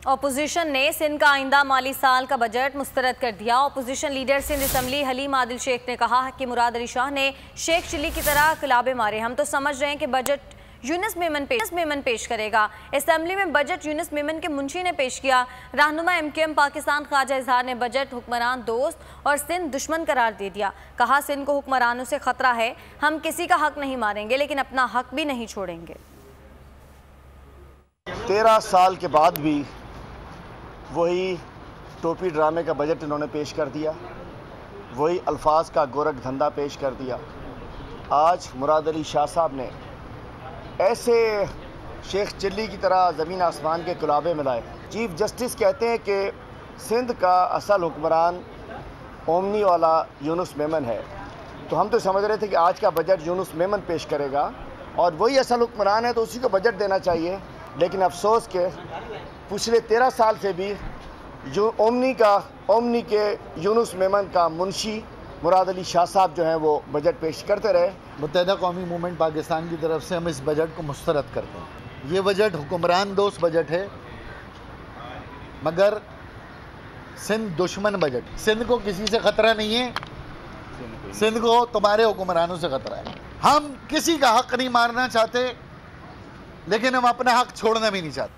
Opposition ने सिंध का आइंदा माली साल का बजट मुस्तरद कर दिया। Opposition leader Sindh assembly Haleem Adil Sheikh ने कहा कि मुराद अली शाह ने शेख चिल्ली की तरह कलाबे मारे। हम तो समझ रहे हैं कि बजट यूनुस मेमन पेश करेगा। असम्बली में बजट यूनुस मेमन के मुंशी ने पेश किया। रहनुमा MKM पाकिस्तान ख्वाजा इजहार ने बजट हुक्मरान दोस्त और सिंध दुश्मन करार दे दिया। कहा सिंध को हुक्मरानों से खतरा है, हम किसी का हक नहीं मारेंगे लेकिन अपना हक भी नहीं छोड़ेंगे। 13 साल के बाद भी वही टोपी ड्रामे का बजट इन्होंने पेश कर दिया, वही अल्फाज का गोरख धंधा पेश कर दिया। आज मुराद अली शाह साहब ने ऐसे शेख चिल्ली की तरह ज़मीन आसमान के कुलाबे मिलाए। चीफ जस्टिस कहते हैं कि सिंध का असल हुक्मरान ओमनी वाला यूनुस मेमन है, तो हम तो समझ रहे थे कि आज का बजट यूनुस मेमन पेश करेगा और वही असल हुक्मरान है तो उसी को बजट देना चाहिए। लेकिन अफसोस के पिछले 13 साल से भी जो ओमनी के यूनुस मेमन का मुंशी मुराद अली शाह साहब जो हैं वो बजट पेश करते रहे। मुत्तहिदा कौमी मूवमेंट पाकिस्तान की तरफ से हम इस बजट को मुस्तरद करते हैं। ये बजट हुक्मरान दोस्त बजट है मगर सिंध दुश्मन बजट। सिंध को किसी से ख़तरा नहीं है, सिंध को तुम्हारे हुक्मरानों से ख़तरा है। हम किसी का हक नहीं मारना चाहते लेकिन हम अपना हक छोड़ना भी नहीं चाहते।